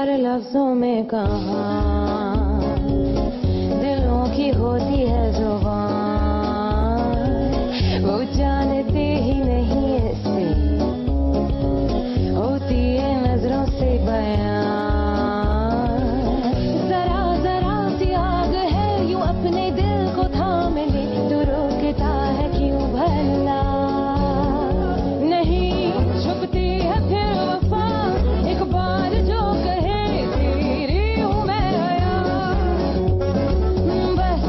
प्यार लफ्जों में कहाँ, दिलों की होती है जुबान, वो जानते ही नहीं ऐसे होती है नजरों से बयान। जरा जरा सी आग है यूं अपने दिल को थाम ले, तो रोकता है क्यों भला, नहीं छुपती है फिर वफा, एक बार जो कहे तेरी हूँ मैं आया, बस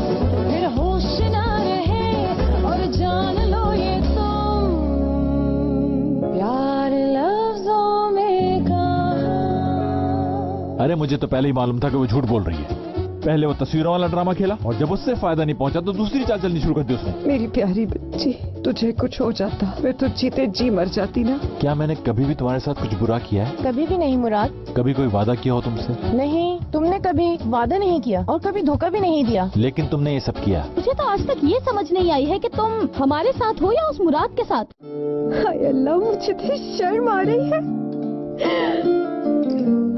फिर होश ना रहे और जान लो ये तुम, प्यार लफ्जों में कहाँ। अरे मुझे तो पहले ही मालूम था कि वो झूठ बोल रही है। पहले वो तस्वीरों वाला ड्रामा खेला और जब उससे फायदा नहीं पहुंचा तो दूसरी चाल चलनी शुरू कर दी उसने। मेरी प्यारी बच्ची, तुझे कुछ हो जाता मैं तो जीते जी मर जाती ना। क्या मैंने कभी भी तुम्हारे साथ कुछ बुरा किया है? कभी भी नहीं मुराद। कभी कोई वादा किया हो तुमसे? नहीं, तुमने कभी वादा नहीं किया और कभी धोखा भी नहीं दिया। लेकिन तुमने ये सब किया। मुझे तो आज तक ये समझ नहीं आई है कि तुम हमारे साथ हो या उस मुराद के साथ। हाय अल्लाह, मुझे तो शर्म आ रही है।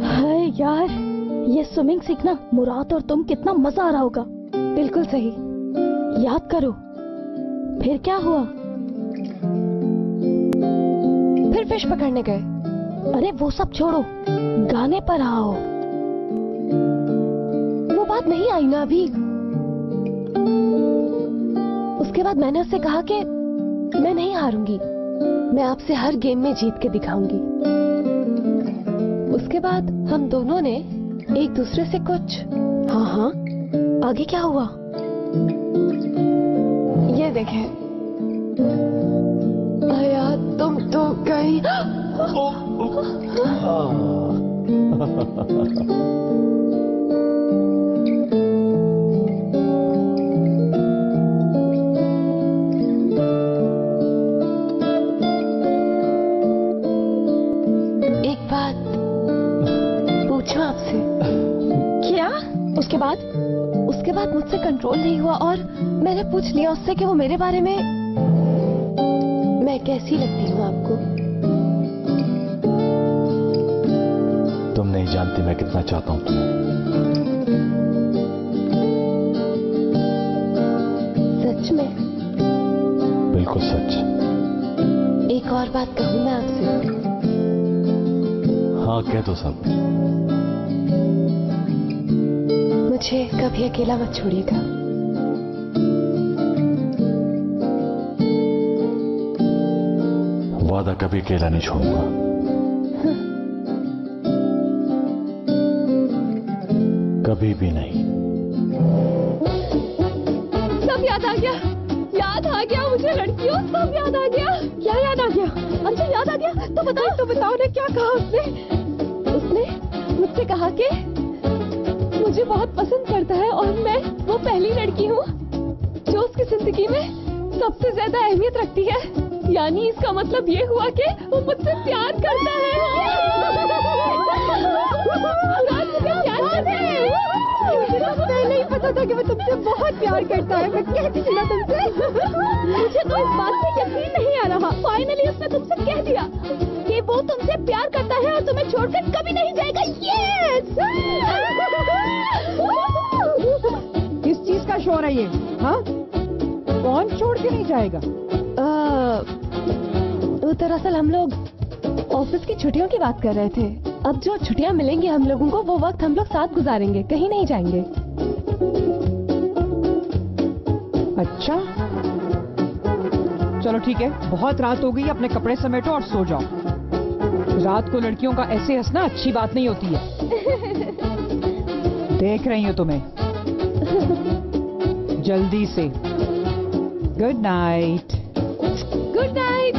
हाय यार, ये स्विमिंग सीखना मुराद और तुम कितना मजा आ रहा होगा। बिल्कुल सही। याद करो फिर क्या हुआ? फिर फिश पकड़ने गए। अरे वो सब छोड़ो, गाने पर आओ। वो बात नहीं आई ना अभी। उसके बाद मैंने उससे कहा कि मैं नहीं हारूंगी, मैं आपसे हर गेम में जीत के दिखाऊंगी। उसके बाद हम दोनों ने एक दूसरे से कुछ। हाँ, आगे क्या हुआ ये देखें। आया तुम तो गई। एक बात पूछूं आपसे? क्या? उसके बाद मुझसे कंट्रोल नहीं हुआ और मैंने पूछ लिया उससे कि वो मेरे बारे में, मैं कैसी लगती हूँ आपको? तुम नहीं जानती मैं कितना चाहता हूँ तुम्हें। सच में? बिल्कुल सच। एक और बात कहूँ मैं आपसे? हाँ कह दो सब। मुझे कभी अकेला मत छोड़िएगा। वादा कभी अकेला नहीं छोड़ूंगा। कभी भी नहीं। सब याद आ गया मुझे लड़कियों, सब याद आ गया। क्या याद आ गया? अच्छा याद आ गया तो बताओ ने क्या कहा उसने मुझसे कहा कि मुझे बहुत पसंद करता है और मैं वो पहली लड़की हूँ जो उसकी जिंदगी में सबसे ज्यादा अहमियत रखती है। यानी इसका मतलब ये हुआ कि वो मुझसे प्यार करता है। मुझे नहीं पता था कि वो तुमसे बहुत प्यार करता है। मैं कहती थी ना तुमसे। मुझे तो इस बात पे यकीन नहीं आ रहा। फाइनली उसने तुमसे कह दिया कि वो तुमसे प्यार करता है और तुम्हें छोड़कर कभी नहीं जाएगा। यस! किस चीज का शोर है ये? हाँ, कौन छोड़ के नहीं जाएगा? दरअसल हम लोग ऑफिस की छुट्टियों की बात कर रहे थे। अब जो छुट्टियां मिलेंगी हम लोगों को, वो वक्त हम लोग साथ गुजारेंगे, कहीं नहीं जाएंगे। अच्छा चलो ठीक है, बहुत रात हो गई, अपने कपड़े समेटो और सो जाओ। रात को लड़कियों का ऐसे हंसना अच्छी बात नहीं होती है। देख रही हूँ तुम्हें। जल्दी से। Good night. Good night.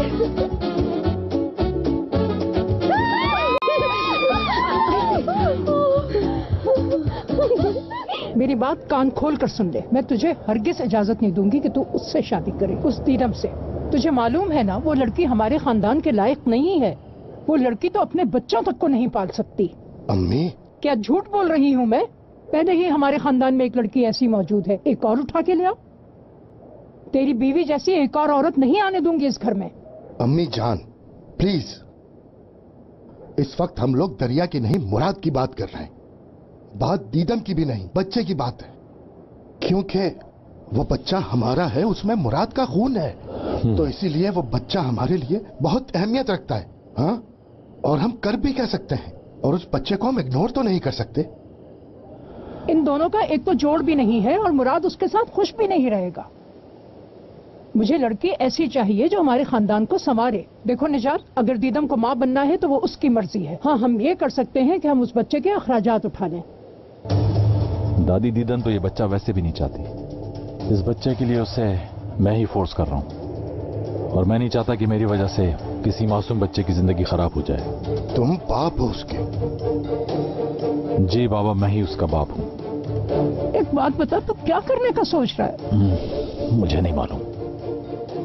मेरी बात कान खोल कर सुन ले। मैं तुझे हरगिज इजाजत नहीं दूंगी कि तू उससे शादी करे, उस दीनम से। तुझे मालूम है ना वो लड़की हमारे खानदान के लायक नहीं है। वो लड़की तो अपने बच्चों तक को नहीं पाल सकती। अम्मी क्या झूठ बोल रही हूँ मैं? पहले ही हमारे खानदान में एक लड़की ऐसी मौजूद है, एक और उठा के ले आओ। तेरी बीवी जैसी एक और औरत नहीं आने दूंगी इस घर में। अम्मी जान प्लीज। इस वक्त हम लोग दरिया की नहीं मुराद की बात कर रहे हैं। बात दीदम की भी नहीं, बच्चे की बात है, क्योंकि वो बच्चा हमारा है, उसमें मुराद का खून है। तो इसीलिए वो बच्चा हमारे लिए बहुत अहमियत रखता है। हाँ, और हम कर भी कह सकते हैं, और उस बच्चे को हम इग्नोर तो नहीं कर सकते। इन दोनों का एक तो जोड़ भी नहीं है और मुराद उसके साथ खुश भी नहीं रहेगा। मुझे लड़की ऐसी चाहिए जो हमारे खानदान को संवारे। देखो निजात, अगर दीदम को माँ बनना है तो वो उसकी मर्जी है। हाँ, हम ये कर सकते हैं कि हम उस बच्चे के अखराजात उठा लें। दादी, दीदन तो ये बच्चा वैसे भी नहीं चाहती। इस बच्चे के लिए उसे मैं ही फोर्स कर रहा हूँ, और मैं नहीं चाहता कि मेरी वजह से किसी मासूम बच्चे की जिंदगी खराब हो जाए। तुम बाप हो उसके? जी बाबा, मैं ही उसका बाप हूँ। एक बात बता, तू क्या करने का सोच रहा है? मुझे नहीं मालूम,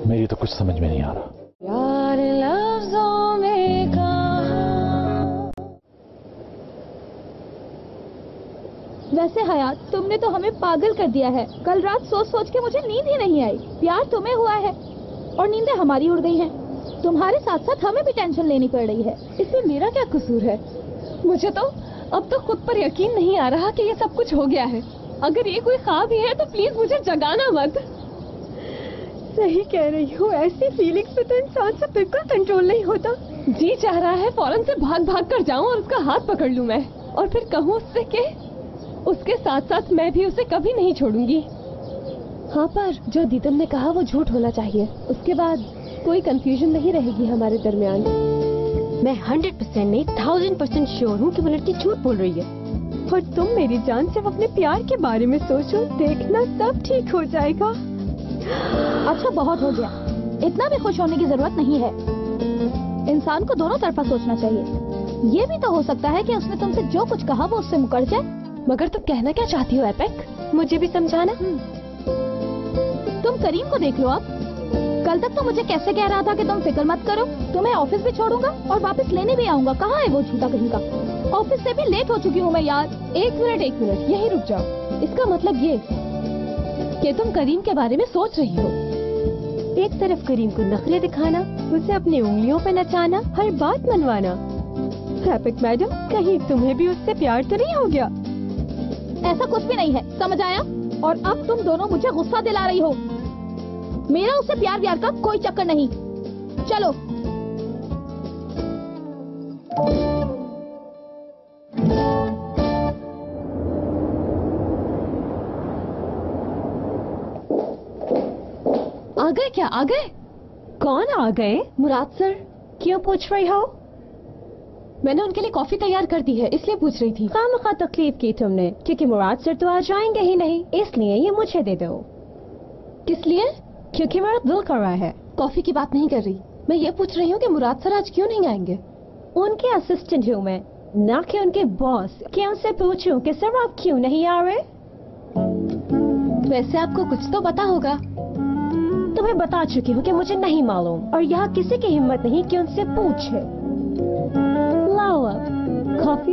मेरी तो कुछ समझ में नहीं आ रहा। यार लफ्ज़ों में वैसे हयात, तुमने तो हमें पागल कर दिया है। कल रात सोच सोच के मुझे नींद ही नहीं आई। प्यार तुम्हें हुआ है और नींदें हमारी उड़ गई हैं। तुम्हारे साथ साथ हमें भी टेंशन लेनी पड़ रही है। इसमें मेरा क्या कसूर है? मुझे तो अब तो खुद पर यकीन नहीं आ रहा कि ये सब कुछ हो गया है। अगर ये कोई ख्वाब ही है तो प्लीज मुझे जगाना मत। सही कह रही हो, ऐसी फीलिंग्स पे तो इंसान से बिल्कुल कंट्रोल नहीं होता। जी चाह रहा है फौरन से भाग भाग कर जाऊं और उसका हाथ पकड़ लूं मैं, और फिर कहूं उससे कि उसके साथ साथ मैं भी उसे कभी नहीं छोड़ूंगी। हाँ, पर जो दीदम ने कहा वो झूठ होना चाहिए। उसके बाद कोई कंफ्यूजन नहीं रहेगी हमारे दरमियान। मैं 100% नहीं 1000% श्योर हूँ कि वो लड़की झूठ बोल रही है। और तुम मेरी जान सिर्फ अपने प्यार के बारे में सोचो, देखना सब ठीक हो जाएगा। अच्छा, बहुत हो गया। इतना भी खुश होने की जरूरत नहीं है। इंसान को दोनों तरफा सोचना चाहिए। ये भी तो हो सकता है कि उसने तुमसे जो कुछ कहा वो उससे मुकर जाए। मगर तुम कहना क्या चाहती हो एपेक? मुझे भी समझाना। तुम करीम को देख लो अब। कल तक तो मुझे कैसे कह रहा था कि तुम फिक्र मत करो, तुम्हें ऑफिस भी छोड़ूंगा और वापस लेने भी आऊंगा। कहाँ है वो झूठा कहीं का? ऑफिस से भी लेट हो चुकी हूँ मैं यार। एक मिनट यही रुक जाओ। इसका मतलब ये कि तुम करीम के बारे में सोच रही हो। एक तरफ करीम को नखरे दिखाना, उसे अपनी उंगलियों पे नचाना, हर बात मनवाना। एपिक मैडम, कहीं तुम्हें भी उससे प्यार तो नहीं हो गया? ऐसा कुछ भी नहीं है, समझ आया? और अब तुम दोनों मुझे गुस्सा दिला रही हो। मेरा उससे प्यार व्यार का कोई चक्कर नहीं। चलो। आ गए क्या? आ गए? कौन आ गए? मुराद सर। क्यों पूछ रही हो? मैंने उनके लिए कॉफी तैयार कर दी है, इसलिए पूछ रही थी। खामखा तकलीफ की तुमने, क्योंकि मुराद सर तो आ जाएंगे ही नहीं, इसलिए ये मुझे दे दो। किस लिए? क्योंकि मेरा दिल कर रहा है। कॉफी की बात नहीं कर रही, मैं ये पूछ रही हूँ कि मुराद सर आज क्यों नहीं आएंगे? उनके असिस्टेंट हूँ मैं, ना कि उनके बॉस। क्या उनसे पूछूं कि सर आप क्यों नहीं आ रहे? वैसे आपको कुछ तो पता होगा। तुम्हें बता चुकी हूँ कि मुझे नहीं मालूम, और यहाँ किसी की हिम्मत नहीं कि उनसे पूछे। लाओ अब कॉफी।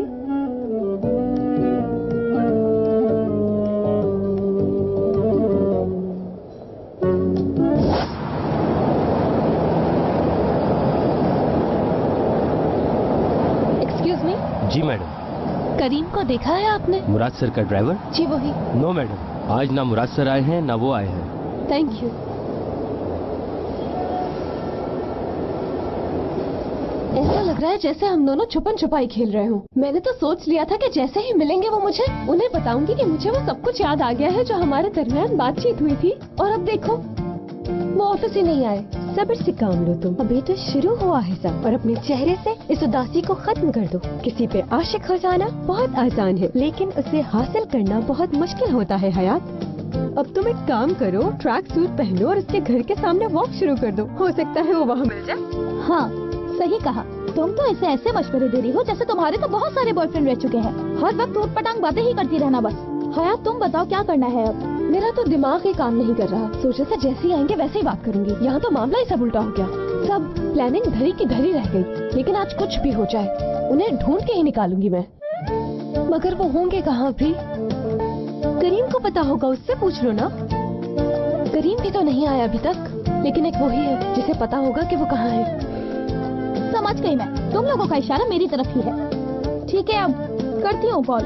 Excuse me. जी मैडम। करीम को देखा है आपने? मुराद सर का ड्राइवर? जी वही। नो मैडम, आज ना मुराद सर आए हैं ना वो आए हैं। Thank you. ऐसा लग रहा है जैसे हम दोनों छुपन छुपाई खेल रहे हो। मैंने तो सोच लिया था कि जैसे ही मिलेंगे वो मुझे उन्हें बताऊंगी कि मुझे वो सब कुछ याद आ गया है जो हमारे दरमियान बातचीत हुई थी। और अब देखो वो ऑफिस ही नहीं आए। सब्र से काम लो तुम, अभी तो शुरू हुआ है सब। और अपने चेहरे से इस उदासी को खत्म कर दो। किसी पे आशिक हो जाना बहुत आसान है, लेकिन उसे हासिल करना बहुत मुश्किल होता है हयात। अब तुम एक काम करो, ट्रैक सूट पहनो और उसके घर के सामने वॉक शुरू कर दो। हो सकता है वो वहाँ मिल जाए। हाँ, सही कहा। तुम तो इसे ऐसे मशवरे दे रही हो जैसे तुम्हारे तो बहुत सारे बॉयफ्रेंड रह चुके हैं। हर वक्त ऊट-पटांग बातें ही करती रहना बस। हयात, तुम बताओ क्या करना है अब? मेरा तो दिमाग ही काम नहीं कर रहा। सोचे से जैसे ही आएंगे वैसे ही बात करूंगी। यहाँ तो मामला ही सब उल्टा हो गया। सब प्लानिंग धरी की धरी रह गई। लेकिन आज कुछ भी हो जाए उन्हें ढूंढ के ही निकालूंगी मैं। मगर वो होंगे कहाँ भी? करीम को पता होगा, उससे पूछ लो ना। करीम भी तो नहीं आया अभी तक, लेकिन एक वही है जिसे पता होगा कि वो कहाँ है। समझ गई मैं, तुम लोगों का इशारा मेरी तरफ ही है। ठीक है, अब करती हूँ कॉल।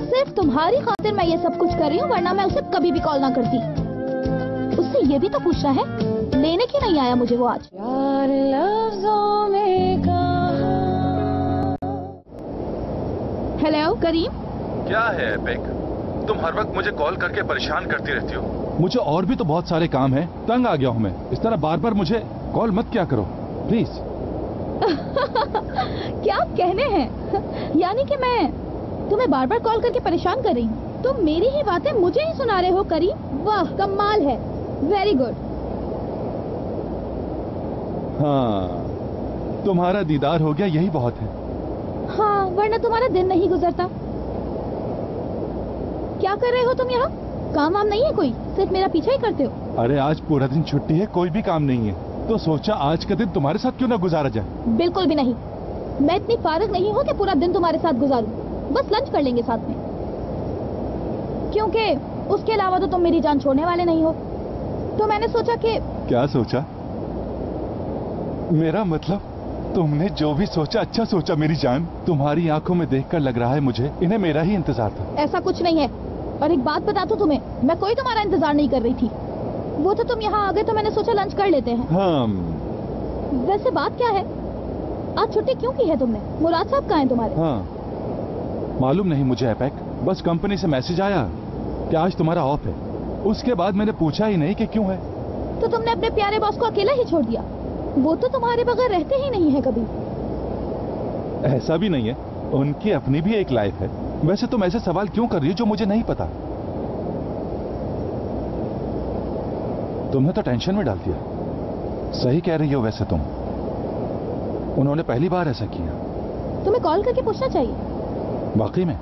सिर्फ तुम्हारी खातिर मैं ये सब कुछ कर रही हूँ, वरना मैं उसे कभी भी कॉल ना करती। उससे ये भी तो पूछना है, लेने क्यों नहीं आया मुझे वो आज? हेलो करीम। क्या है एपिक? तुम हर वक्त मुझे कॉल करके परेशान करती रहती हो। मुझे और भी तो बहुत सारे काम हैं, तंग आ गया हूँ मैं। इस तरह बार बार मुझे कॉल मत किया करो प्लीज। क्या कहने हैं? यानी कि मैं तुम्हें बार बार कॉल करके परेशान कर रही हूँ? तुम मेरी ही बातें मुझे ही सुना रहे हो करीम। वाह, कमाल है, वेरी गुड। हाँ, तुम्हारा दीदार हो गया, यही बहुत है। हाँ, वरना तुम्हारा दिन नहीं गुजरता। क्या कर रहे हो तुम यहाँ? काम वाम नहीं है कोई? सिर्फ मेरा पीछा ही करते हो? अरे आज पूरा दिन छुट्टी है, कोई भी काम नहीं है, तो सोचा आज का दिन तुम्हारे साथ क्यों ना गुजारा जाए। बिल्कुल भी नहीं, मैं इतनी फारिग नहीं हूँ कि पूरा दिन तुम्हारे साथ गुजारूं। बस लंच कर लेंगे साथ में, क्योंकि उसके अलावा तो तुम मेरी जान छोड़ने वाले नहीं हो। तो मैंने सोचा कि... क्या सोचा? मेरा मतलब तुमने जो भी सोचा अच्छा सोचा मेरी जान। तुम्हारी आंखों में देखकर लग रहा है मुझे इन्हें मेरा ही इंतजार था। ऐसा कुछ नहीं है। और एक बात बता दूं तुम्हें, मैं कोई तुम्हारा इंतजार नहीं कर रही थी। वो तो तुम यहाँ आ गए तो मैंने सोचा लंच कर लेते हैं। हाँ। वैसे बात क्या है, आज छुट्टी क्यों की है तुमने? मुराद साहब कहाँ हैं तुम्हारे? हाँ, मालूम नहीं मुझे एपेक, बस कंपनी से मैसेज आया कि आज तुम्हारा ऑफ है। उसके बाद मैंने पूछा ही नहीं कि क्यों है। तो तुमने अपने प्यारे बॉस को अकेला ही छोड़ दिया? वो तो तुम्हारे बगैर रहते ही नहीं है कभी। ऐसा भी नहीं है, उनकी अपनी भी एक लाइफ है। वैसे तुम ऐसे सवाल क्यों कर रही हो जो मुझे नहीं पता? तुमने तो टेंशन में डाल दिया। सही कह रही हो वैसे तुम, उन्होंने पहली बार ऐसा किया। तुम्हें कॉल करके पूछना चाहिए। वाकई में?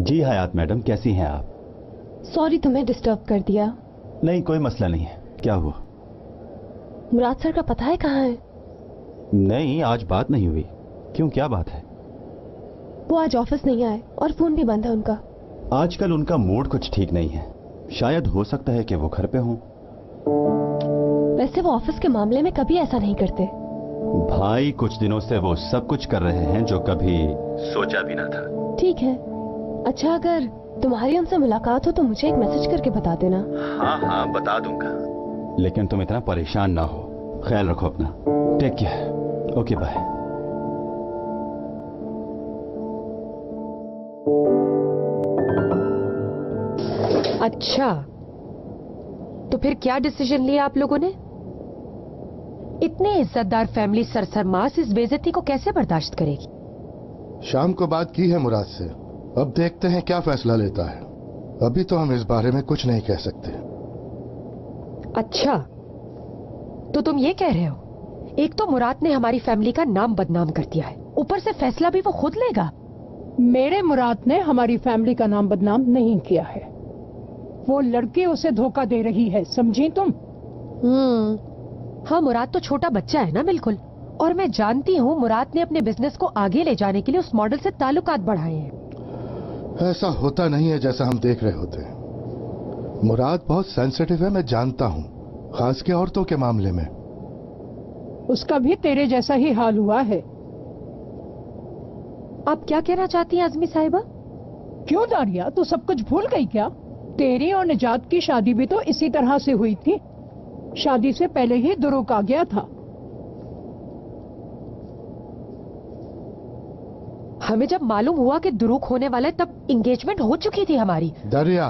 जी हयात मैडम, कैसी हैं आप? सॉरी तुम्हें डिस्टर्ब कर दिया। नहीं, कोई मसला नहीं है। क्या हुआ? मुराद सर का पता है कहाँ है? नहीं, आज बात नहीं हुई। क्यों, क्या बात है? वो आज ऑफिस नहीं आए और फोन भी बंद है उनका। आजकल उनका मूड कुछ ठीक नहीं है। शायद हो सकता है कि वो घर पे हों। वैसे वो ऑफिस के मामले में कभी ऐसा नहीं करते। भाई, कुछ दिनों से वो सब कुछ कर रहे हैं जो कभी सोचा भी ना था। ठीक है, अच्छा अगर तुम्हारी उनसे मुलाकात हो तो मुझे एक मैसेज करके बता देना। हाँ हाँ, बता दूंगा, लेकिन तुम इतना परेशान ना हो। ख्याल रखो अपना। Take care. Okay, bye. अच्छा, तो फिर क्या डिसीजन लिया आप लोगों ने? इतनी इज्जतदार फैमिली सरसरमास इस बेइज्जती को कैसे बर्दाश्त करेगी? शाम को बात की है मुराद से, अब देखते हैं क्या फैसला लेता है। अभी तो हम इस बारे में कुछ नहीं कह सकते। अच्छा, तो तुम ये कह रहे हो, एक तो मुराद ने हमारी फैमिली का नाम बदनाम कर दिया है, ऊपर से फैसला भी वो खुद लेगा? मेरे मुराद ने हमारी फैमिली का नाम बदनाम नहीं किया है। वो लड़की उसे धोखा दे रही है, समझी तुम? हाँ, मुराद तो छोटा बच्चा है ना, बिल्कुल। और मैं जानती हूँ मुराद ने अपने बिजनेस को आगे ले जाने के लिए उस मॉडल से ताल्लुकात बढ़ाए हैं। ऐसा होता नहीं है जैसा हम देख रहे होते। मुराद बहुत सेंसिटिव है, मैं जानता हूँ, खास के औरतों के मामले में। उसका भी तेरे जैसा ही हाल हुआ है। आप क्या कहना चाहती हैं आजमी साहिबा? क्यों दानिया, तू सब कुछ भूल गई क्या? तेरी और निजात की शादी भी तो इसी तरह से हुई थी। शादी से पहले ही दुरुक आ गया था। हमें जब मालूम हुआ कि दुरुक होने वाला है तब एंगेजमेंट हो चुकी थी हमारी। दरिया,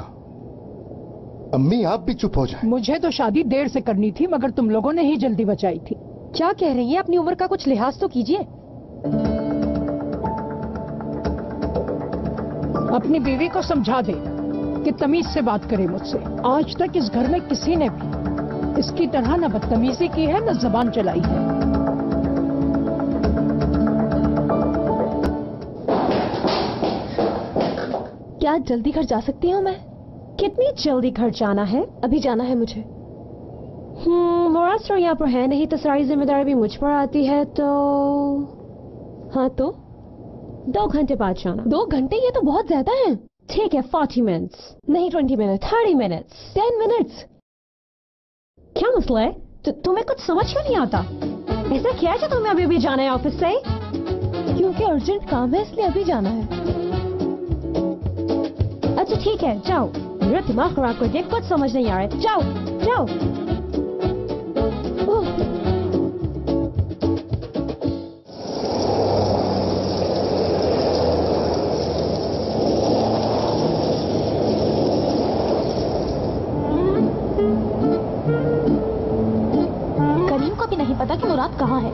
अम्मी आप भी चुप हो जाएं। मुझे तो शादी देर से करनी थी, मगर तुम लोगों ने ही जल्दी बचाई थी। क्या कह रही हैं? अपनी उम्र का कुछ लिहाज तो कीजिए। अपनी बीवी को समझा दे कि तमीज से बात करे मुझसे। आज तक इस घर में किसी ने भी इसकी तरह न बदतमीजी की है न जबान चलाई है। क्या जल्दी घर जा सकती हूँ मैं? कितनी जल्दी घर जाना है? अभी जाना है मुझे। मुराद सर यहाँ पर है नहीं तो सारी जिम्मेदारी भी मुझ पर आती है। तो हाँ, तो 2 घंटे बाद जाना। 2 घंटे? ये तो बहुत ज्यादा है। ठीक है 40 मिनट्स, नहीं 20 मिनट, 30 मिनट्स, 10 मिनट्स। क्या मसला है? तुम्हें कुछ समझ क्यों नहीं आता? ऐसा क्या है जो तुम्हें अभी भी जाना है ऑफिस से? क्योंकि अर्जेंट काम है इसलिए अभी जाना है। अच्छा ठीक है, जाओ। मेरा दिमाग खराब कर दिया, कुछ समझ नहीं आ रहा है। जाओ जाओ। करीम को भी नहीं पता कि मुराद कहाँ है।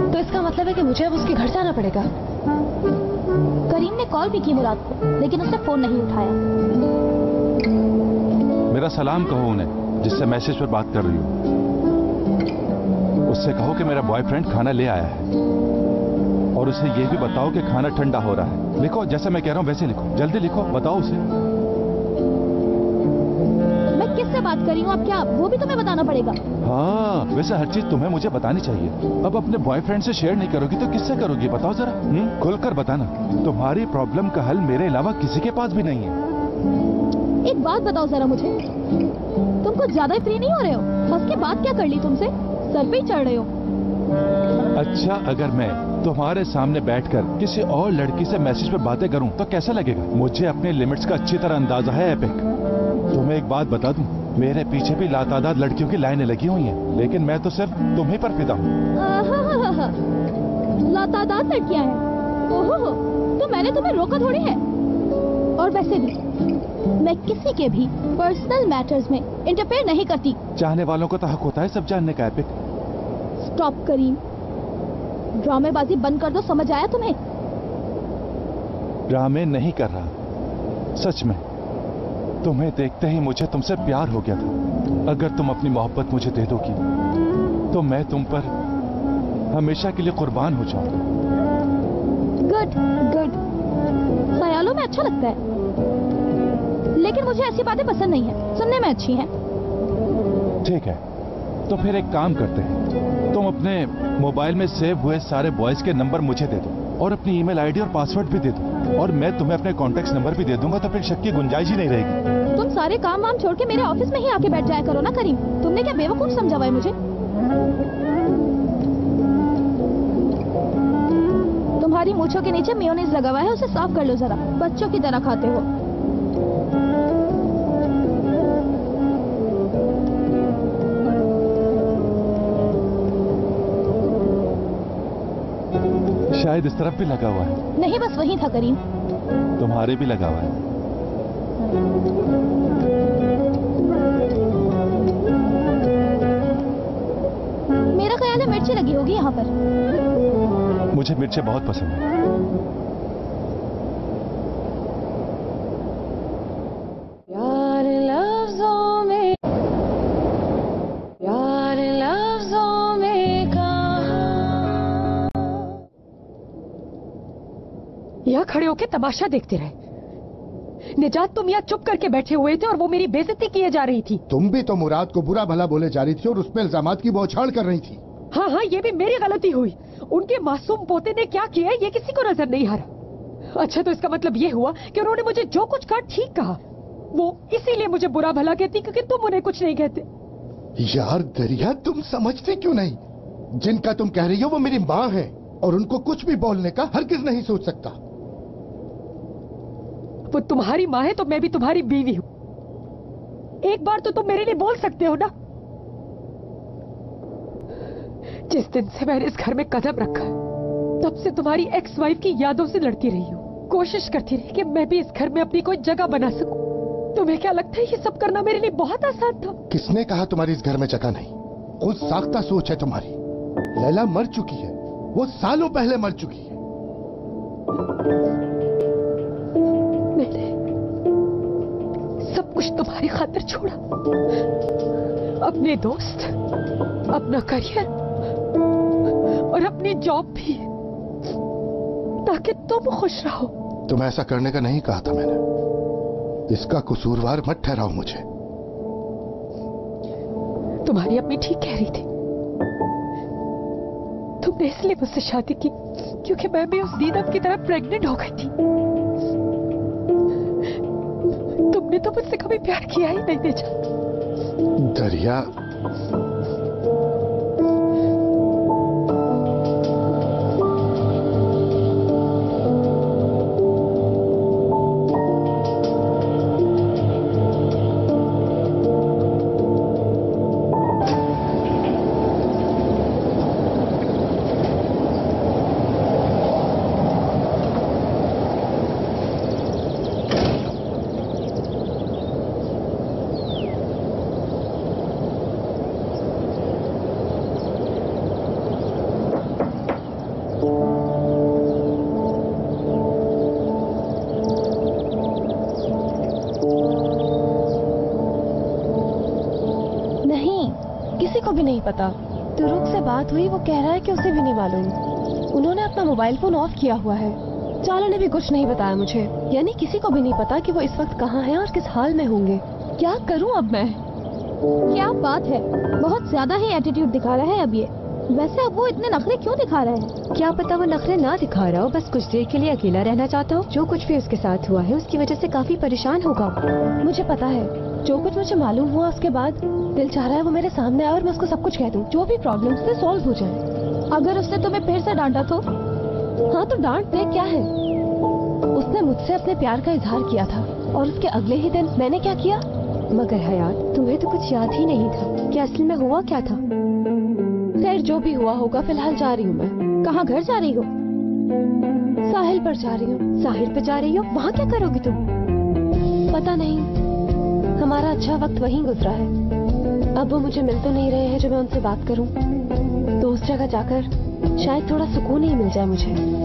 तो इसका मतलब है कि मुझे अब उसके घर जाना पड़ेगा। करीम ने कॉल भी की मुराद को, लेकिन उसने फोन नहीं उठाया। मेरा सलाम कहो उन्हें जिससे मैसेज पर बात कर रही हूँ। उससे कहो कि मेरा बॉयफ्रेंड खाना ले आया है और उसे यह भी बताओ कि खाना ठंडा हो रहा है। लिखो, जैसे मैं कह रहा हूँ वैसे लिखो, जल्दी लिखो, बताओ उसे। मैं किससे बात कर रही हूँ? अब क्या वो भी तुम्हें बताना पड़ेगा? हाँ, वैसे हर चीज तुम्हें मुझे बतानी चाहिए। अब अपने बॉयफ्रेंड से शेयर नहीं करोगी तो किससे करोगी? बताओ जरा, खुलकर बताना। तुम्हारी प्रॉब्लम का हल मेरे अलावा किसी के पास भी नहीं है। एक बात बताओ जरा मुझे, तुम कुछ ज्यादा ही फ्री नहीं हो रहे हो? फंस के बात क्या कर ली तुमसे? सर पे ही चढ़ रहे हो। अच्छा, अगर मैं तुम्हारे सामने बैठकर किसी और लड़की से मैसेज पे बातें करूं तो कैसा लगेगा? मुझे अपने लिमिट्स का अच्छी तरह अंदाजा है एपिक। तुम्हें एक बात बता दूं, मेरे पीछे भी लातादाद लड़कियों की लाइनें लगी हुई हैं, लेकिन मैं तो सिर्फ तुम्हीं पर फिदा हूँ। लातादाद लड़कियां हैं? ओहो, तो मैंने तुम्हें रोका थोड़ी है। और वैसे भी मैं किसी के भी पर्सनल मैटर्स में इंटरफेयर नहीं करती। चाहने वालों को तो हक होता है सब जानने का एपिक। स्टॉप करीम, ड्रामेबाजी बंद कर दो, समझ आया तुम्हें? ड्रामे नहीं कर रहा, सच में। तुम्हें देखते ही मुझे तुमसे प्यार हो गया था। अगर तुम अपनी मोहब्बत मुझे दे दोगी तो मैं तुम पर हमेशा के लिए कुर्बान हो जाऊंगा। गुड गुड, ख्यालों में अच्छा लगता है, लेकिन मुझे ऐसी बातें पसंद नहीं है। सुनने में अच्छी हैं। ठीक है, तो फिर एक काम करते हैं, तुम अपने मोबाइल में सेव हुए सारे बॉयज के नंबर मुझे दे दो और अपनी ईमेल आईडी और पासवर्ड भी दे दो, और मैं तुम्हें अपने कॉन्टेक्ट नंबर भी दे दूंगा, तो फिर शक की गुंजाइश ही नहीं रहेगी। तुम सारे काम वाम छोड़ के मेरे ऑफिस में ही आके बैठ जाया करो ना करीम। तुमने क्या बेवकूफ समझा हुआ है मुझे? तुम्हारी मूंछों के नीचे मेयोनीज लगा हुआ है, उसे साफ कर लो जरा। बच्चों की तरह खाते हो। शायद इस तरफ भी लगा हुआ है। नहीं, बस वही था करीम। तुम्हारे भी लगा हुआ है। मेरा ख्याल है मिर्ची लगी होगी यहाँ पर। मुझे मिर्चें बहुत पसंद है। यार लफ्ज़ों में, यार लफ्ज़ों में कहाँ। यहाँ खड़े होके तमाशा देखते रहे। निजात, तुम यहाँ चुप करके बैठे हुए थे और वो मेरी बेइज्जती किए जा रही थी। तुम भी तो मुराद को बुरा भला बोले जा रही थी और उस पे इल्जामात की बौछार कर रही थी। हाँ हाँ, ये भी मेरी गलती हुई। उनके मासूम पोते ने क्या किया ये किसी को नजर नहीं आ रहा। अच्छा, तो इसका मतलब ये हुआ कि उन्होंने मुझे जो कुछ कहा ठीक कहा। वो इसीलिए मुझे बुरा भला कहती क्योंकि तुम उन्हें कुछ नहीं कहते। यार दरिया, तुम समझते क्यों नहीं? जिनका तुम कह रही हो वो मेरी माँ है और उनको कुछ भी बोलने का हरगिज नहीं सोच सकता। वो तुम्हारी माँ है तो मैं भी तुम्हारी बीवी हूँ। एक बार तो तुम मेरे लिए बोल सकते हो ना। जिस दिन से मैंने इस घर में कदम रखा है तब से तुम्हारी एक्स वाइफ की यादों से लड़ती रही हूँ। कोशिश करती रही कि मैं भी इस घर में अपनी कोई जगह बना सकूं। तुम्हें क्या लगता है ये सब करना मेरे लिए बहुत आसान था? किसने कहा तुम्हारी इस घर में जगह नहीं? खुद साख्ता सोच है तुम्हारी। लैला मर चुकी है, वो सालों पहले मर चुकी है। मैंने सब कुछ तुम्हारी खातिर छोड़ा, अपने दोस्त, अपना करियर और अपनी जॉब भी, ताकि तुम खुश रहो। तुम ऐसा करने का नहीं कहा था मैंने। इसका कसूरवार मत ठहराओ मुझे। तुम्हारी अपनी ठीक कह रही थी। तुमने इसलिए मुझसे शादी की क्योंकि मैं भी उस दीदम की तरह प्रेग्नेंट हो गई थी। तुमने तो मुझसे कभी प्यार किया ही नहीं बेचा। दरिया, किसी को भी नहीं पता। तुरुक से बात हुई, वो कह रहा है कि उसे भी नहीं मालूम। उन्होंने अपना मोबाइल फोन ऑफ किया हुआ है। चाला ने भी कुछ नहीं बताया मुझे। यानी किसी को भी नहीं पता कि वो इस वक्त कहाँ हैं और किस हाल में होंगे। क्या करूं अब मैं? क्या बात है, बहुत ज्यादा ही एटीट्यूड दिखा रहा है अब ये। वैसे अब वो इतने नखरे क्यों दिखा रहे हैं? क्या पता वो नखरे ना दिखा रहा हो, बस कुछ देर के लिए अकेला रहना चाहता हो। जो कुछ भी उसके साथ हुआ है उसकी वजह से काफी परेशान होगा। मुझे पता है, जो कुछ मुझे मालूम हुआ उसके बाद दिल चाह रहा है वो मेरे सामने आए और मैं उसको सब कुछ कह दूं, जो भी प्रॉब्लम्स थे सॉल्व हो जाए। अगर उसने तुम्हें फिर से डांटा तो? हाँ तो डांट दे, क्या है। उसने मुझसे अपने प्यार का इजहार किया था और उसके अगले ही दिन मैंने क्या किया। मगर हयात, तुम्हें तो कुछ याद ही नहीं था कि असल में हुआ क्या था। खैर जो भी हुआ होगा, फिलहाल जा रही हूँ मैं। कहाँ घर जा रही हो? साहिल पर जा रही हूँ। साहिल पर जा रही हो? वहाँ क्या करोगी तुम? पता नहीं, हमारा अच्छा वक्त वहीं गुजरा है। अब वो मुझे मिल तो नहीं रहे हैं जो मैं उनसे बात करूं, तो उस जगह जाकर शायद थोड़ा सुकून ही मिल जाए मुझे।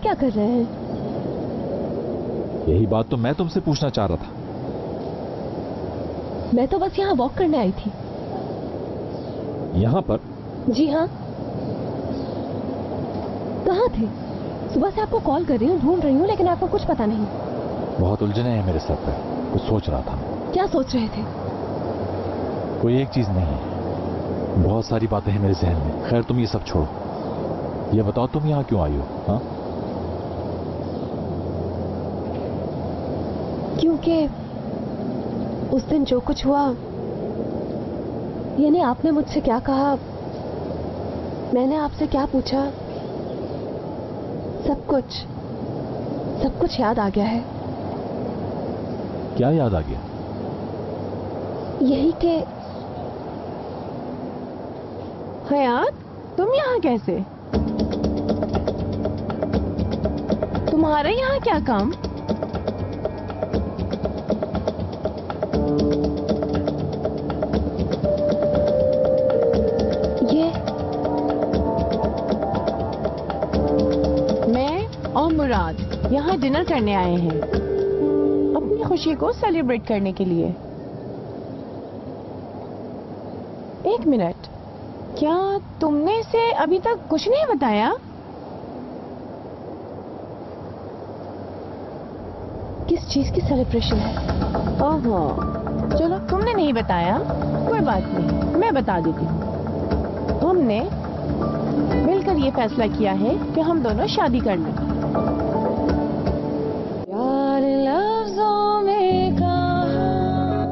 क्या कर रहे हैं? यही बात तो मैं तुमसे पूछना चाह रहा था। मैं तो बस यहाँ वॉक करने आई थी। यहाँ पर? जी हाँ। कहाँ थे? सुबह से आपको कॉल कर रही हूँ, ढूंढ रही हूँ, लेकिन आपको कुछ पता नहीं। बहुत उलझने हैं मेरे सर पे, कुछ सोच रहा था। क्या सोच रहे थे? कोई एक चीज नहीं, बहुत सारी बातें हैं मेरे जहन में। खैर तुम ये सब छोड़ो। ये बताओ तुम यहाँ क्यों आई हो? हाँ, क्योंकि उस दिन जो कुछ हुआ, यानी आपने मुझसे क्या कहा, मैंने आपसे क्या पूछा, सब कुछ याद आ गया है। क्या याद आ गया? यही कि हयात, तुम यहाँ कैसे? तुम्हारे यहाँ क्या काम? ये मैं और मुराद यहाँ डिनर करने आए हैं, अपनी खुशी को सेलिब्रेट करने के लिए। एक मिनट, क्या तुमने इसे अभी तक कुछ नहीं बताया? किस चीज की सेलिब्रेशन है? ओहो, चलो तुमने नहीं बताया, कोई बात नहीं, मैं बता देती हूँ। हमने मिलकर ये फैसला किया है कि हम दोनों शादी कर लें। यार लफ्ज़ों में कहा,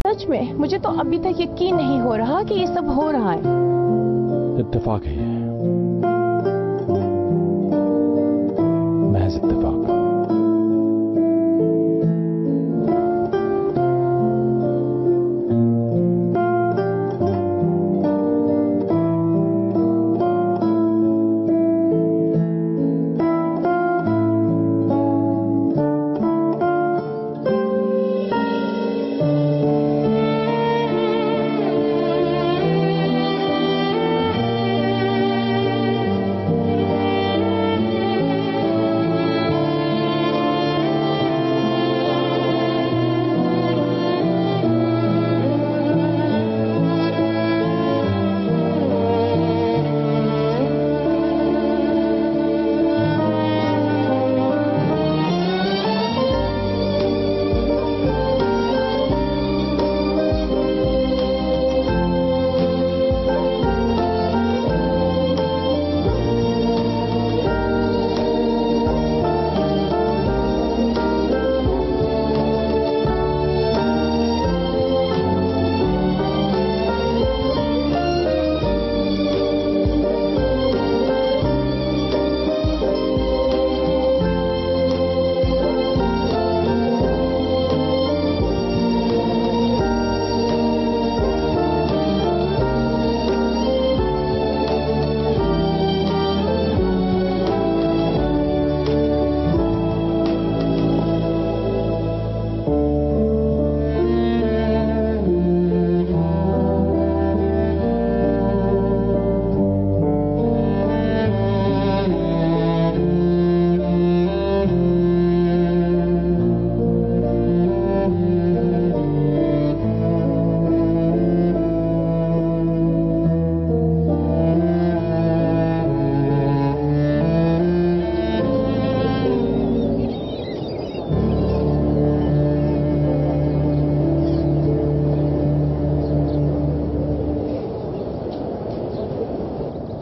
सच में मुझे तो अभी तक यकीन नहीं हो रहा कि ये सब हो रहा है। इत्तेफाक है ये, महज इत्तेफाक।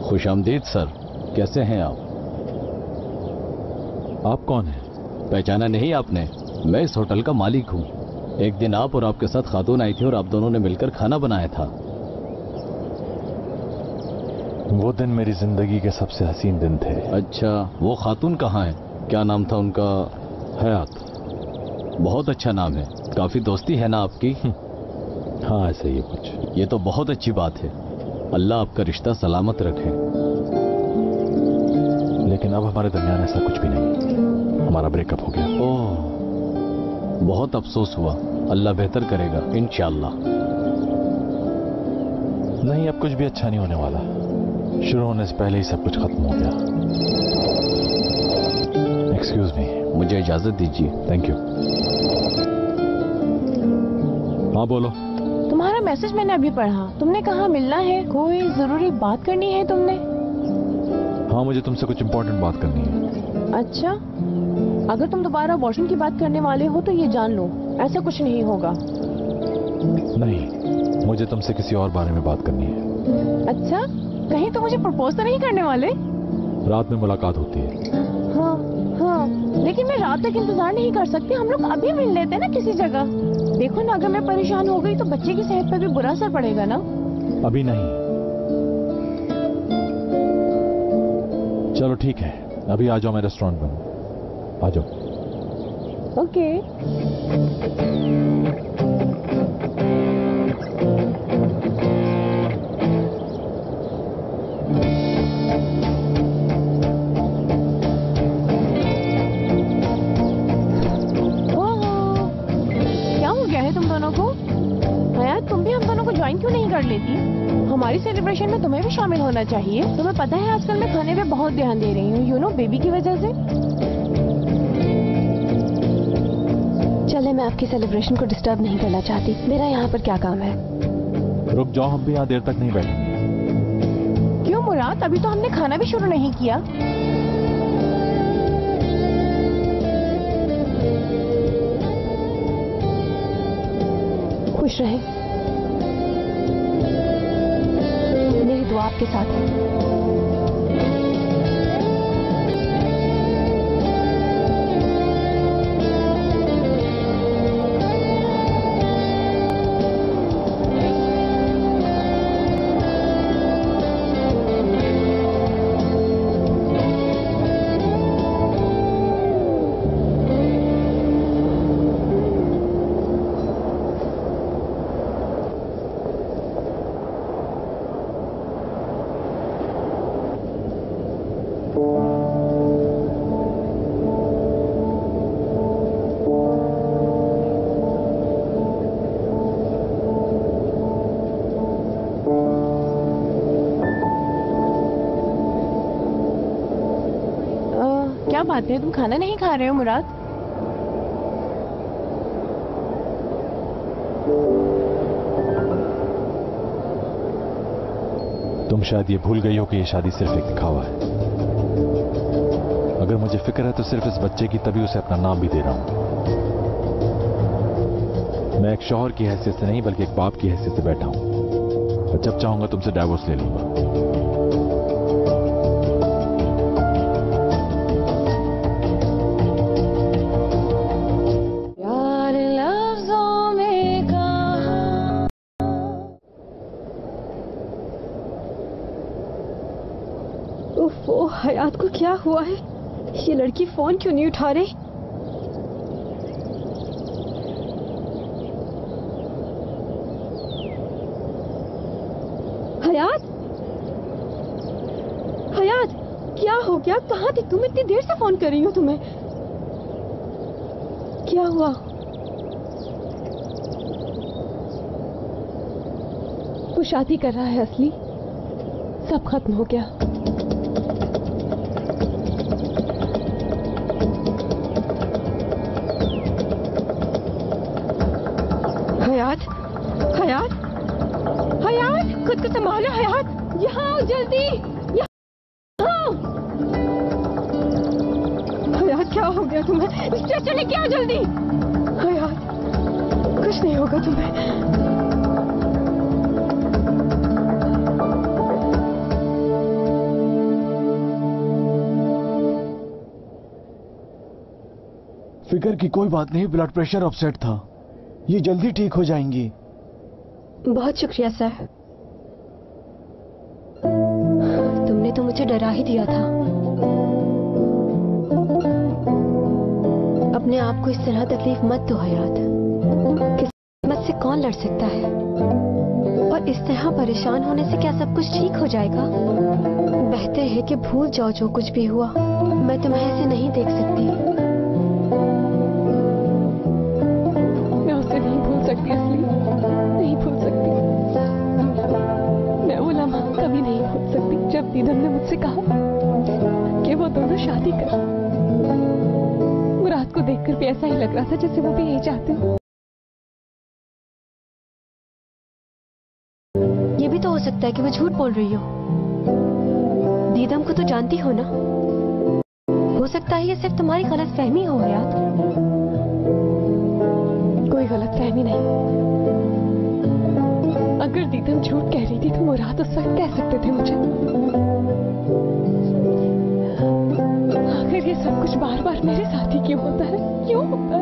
खुशामदीद सर, कैसे हैं आप? आप कौन हैं? पहचाना नहीं आपने? मैं इस होटल का मालिक हूँ। एक दिन आप और आपके साथ खातून आई थी और आप दोनों ने मिलकर खाना बनाया था। वो दिन मेरी जिंदगी के सबसे हसीन दिन थे। अच्छा, वो खातून कहाँ है? क्या नाम था उनका? हयात। बहुत अच्छा नाम है। काफी दोस्ती है ना आपकी? हाँ, ऐसे ही कुछ। ये तो बहुत अच्छी बात है। अल्लाह आपका रिश्ता सलामत रखे। लेकिन अब हमारे दरमियान ऐसा कुछ भी नहीं, हमारा ब्रेकअप हो गया। ओह, बहुत अफसोस हुआ। अल्लाह बेहतर करेगा इंशाअल्लाह। नहीं, अब कुछ भी अच्छा नहीं होने वाला। शुरू होने से पहले ही सब कुछ खत्म हो गया। एक्सक्यूज मी, मुझे इजाजत दीजिए। Thank you. हाँ बोलो। तुम्हारा मैसेज मैंने अभी पढ़ा, तुमने कहा मिलना है, कोई जरूरी बात करनी है तुमने? हाँ, मुझे तुमसे कुछ इंपॉर्टेंट बात करनी है। अच्छा, अगर तुम दोबारा वॉशरूम की बात करने वाले हो तो ये जान लो, ऐसा कुछ नहीं होगा। नहीं, मुझे तुमसे किसी और बारे में बात करनी है। अच्छा, कहीं तो मुझे प्रपोज तो नहीं करने वाले? रात में मुलाकात होती है। हाँ हाँ, लेकिन मैं रात तक इंतजार नहीं कर सकती। हम लोग अभी मिल लेते हैं ना किसी जगह। देखो ना, अगर मैं परेशान हो गई तो बच्चे की सेहत पर भी बुरा असर पड़ेगा ना। अभी नहीं, चलो ठीक है, अभी आ जाओ मैं रेस्टोरेंट में, आ जाओ। ओके। क्या हो गया है तुम दोनों को? हयात, तुम भी हम दोनों को ज्वाइन क्यों नहीं कर लेती? हमारी सेलिब्रेशन में तुम्हें भी शामिल होना चाहिए। तुम्हें पता है आजकल मैं खाने पे बहुत ध्यान दे रही हूँ, यू नो, बेबी की वजह से। चले, मैं आपकी सेलिब्रेशन को डिस्टर्ब नहीं करना चाहती। मेरा यहाँ पर क्या काम है? रुक जाओ, हम भी यहाँ देर तक नहीं बैठेंगे। क्यों मुराद? अभी तो हमने खाना भी शुरू नहीं किया। खुश रहें, मेरी दुआ आपके साथ है। क्या बात है, तुम खाना नहीं खा रहे हो मुराद? तुम शायद ये भूल गई हो कि ये शादी सिर्फ एक दिखावा है। अगर मुझे फिक्र है तो सिर्फ इस बच्चे की, तभी उसे अपना नाम भी दे रहा हूं। मैं एक शौहर की हैसियत से नहीं बल्कि एक बाप की हैसियत से बैठा हूं, और जब चाहूंगा तुमसे डाइवोर्स ले लूंगा। ओह, हयात को क्या हुआ है? ये लड़की फोन क्यों नहीं उठा रही? हयात, हयात, क्या हो गया? कहाँ थी तुम? इतनी देर से फोन कर रही हो तुम्हें। क्या हुआ? वो शादी कर रहा है असली, सब खत्म हो गया। हयात, हयात, हयात, खुद को संभालो हयात। यहाँ आओ जल्दी, यहाँ। हयात, क्या हो गया तुम्हें? स्ट्रेचर लेके आओ जल्दी। हयात, कुछ नहीं होगा तुम्हें। फिकर की कोई बात नहीं, ब्लड प्रेशर अपसेट था, ये जल्दी ठीक हो जाएंगी। बहुत शुक्रिया सर, तुमने तो मुझे डरा ही दिया था। अपने आप को इस तरह तकलीफ मत दो हयात। किस्मत से कौन लड़ सकता है? और इस तरह परेशान होने से क्या सब कुछ ठीक हो जाएगा? बेहतर है कि भूल जाओ जो कुछ भी हुआ। मैं तुम्हें ऐसे नहीं देख सकती। मैं उसे नहीं भूल सकती असली, नहीं भूल सकती। मैं वो लम्हा कभी नहीं भूल सकती जब दीदम ने मुझसे कहा कि वो दोनों शादी कर। मुराद को देखकर भी ऐसा ही लग रहा था जैसे वो भी यही चाहते हो। ये भी तो हो सकता है कि वो झूठ बोल रही हो। दीदम को तो जानती हो ना? हो सकता है ये सिर्फ तुम्हारी गलतफहमी हो यार। कोई गलतफहमी नहीं। अगर दीदम झूठ कह रही थी तो मुराद उस वक्त कह सकते थे मुझे। ये सब कुछ बार बार मेरे साथ ही क्यों होता है? क्यों होता है?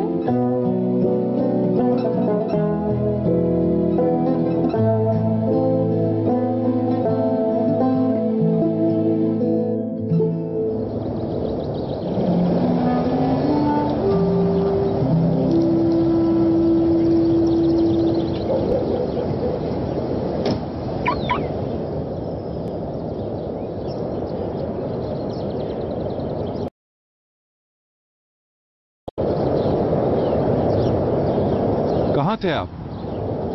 कहाँ थे आप?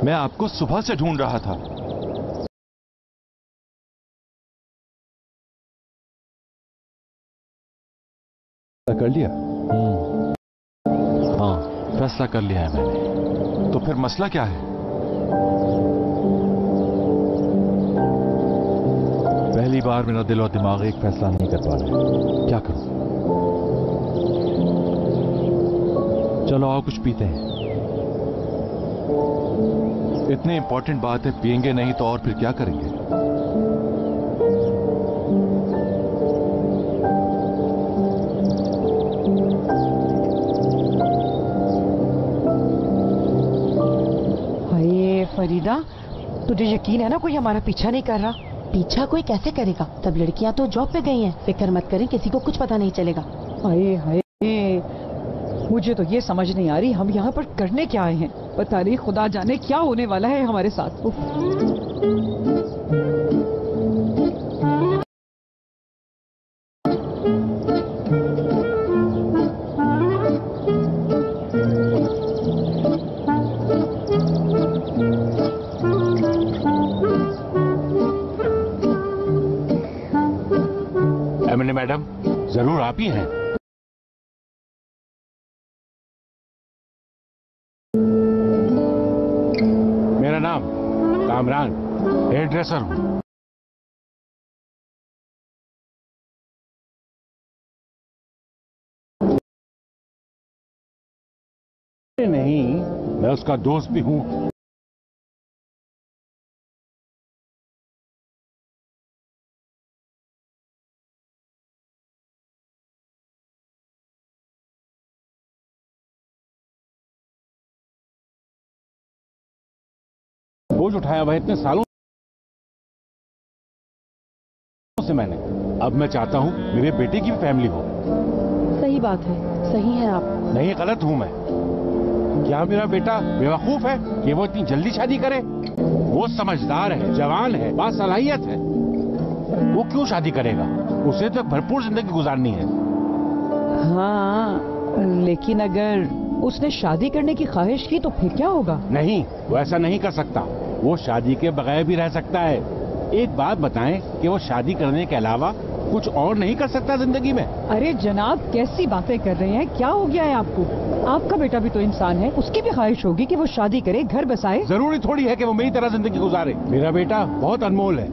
मैं आपको सुबह से ढूंढ रहा था। कर लिया? हाँ, फैसला कर लिया है मैंने। तो फिर मसला क्या है? पहली बार मेरा दिल और दिमाग एक फैसला नहीं कर पा रहे। क्या करूं? चलो आओ कुछ पीते हैं। इतनी इंपॉर्टेंट बात है, पिएंगे नहीं तो और फिर क्या करेंगे? हाय फरीदा, तुझे यकीन है ना कोई हमारा पीछा नहीं कर रहा? पीछा कोई कैसे करेगा? सब लड़कियां तो जॉब पे गई हैं। फिक्र मत करें, किसी को कुछ पता नहीं चलेगा। हाय हाय, मुझे तो ये समझ नहीं आ रही हम यहाँ पर करने क्या आए हैं। पता नहीं खुदा जाने क्या होने वाला है हमारे साथ। एमएनए मैडम, जरूर आप ही हैं। मेरा नाम कामरान, हेयर ड्रेसर हूं। नहीं, मैं उसका दोस्त भी हूं। बोझ उठाया हुआ इतने सालों से मैंने। अब मैं चाहता हूं मेरे बेटे की भी फैमिली हो। सही बात है, सही है आप। नहीं, गलत हूं मैं? क्या मेरा बेटा बेवकूफ है कि वो इतनी जल्दी शादी करे? वो समझदार है, जवान है, बासलाहियत है। वो क्यों शादी करेगा? उसे तो भरपूर जिंदगी गुजारनी है। हाँ, लेकिन अगर उसने शादी करने की ख्वाहिश की तो फिर क्या होगा? नहीं, वो ऐसा नहीं कर सकता। वो शादी के बगैर भी रह सकता है। एक बात बताएं कि वो शादी करने के अलावा कुछ और नहीं कर सकता जिंदगी में? अरे जनाब, कैसी बातें कर रहे हैं? क्या हो गया है आपको? आपका बेटा भी तो इंसान है, उसकी भी ख्वाहिश होगी कि वो शादी करे, घर बसाए। जरूरी थोड़ी है कि वो मेरी तरह जिंदगी गुजारे। मेरा बेटा बहुत अनमोल है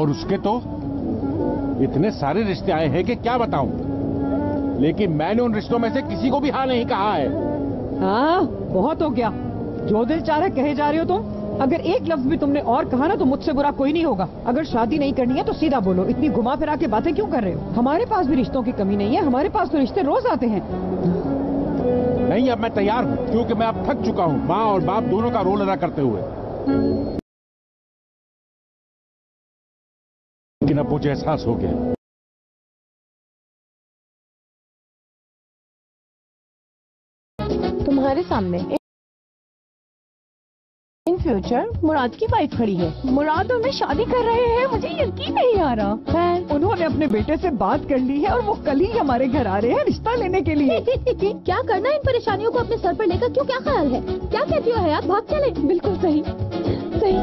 और उसके तो इतने सारे रिश्ते आए हैं कि क्या बताऊं। लेकिन मैंने उन रिश्तों में से किसी को भी हाँ नहीं कहा है। हाँ, बहुत हो गया। जो दिल चाह रहा कहे जा रहे हो तुम। अगर एक लफ्ज भी तुमने और कहा ना तो मुझसे बुरा कोई नहीं होगा। अगर शादी नहीं करनी है तो सीधा बोलो, इतनी घुमा फिरा के बातें क्यों कर रहे हो? हमारे पास भी रिश्तों की कमी नहीं है, हमारे पास तो रिश्ते रोज आते हैं। नहीं, अब मैं तैयार हूँ, क्योंकि मैं अब थक चुका हूँ माँ और बाप दोनों का रोल अदा करते हुए। लेकिन अब मुझे एहसास हो गया। तुम्हारे सामने इन फ्यूचर मुराद की वाइफ खड़ी है। मुराद और मैं शादी कर रहे हैं, मुझे यकीन नहीं आ रहा। उन्होंने अपने बेटे से बात कर ली है और वो कल ही हमारे घर आ रहे हैं रिश्ता लेने के लिए। क्या करना है इन परेशानियों को अपने सर पर लेकर? क्यों, क्या ख्याल है? क्या कहती हो हयात? भाग चले। बिल्कुल सही।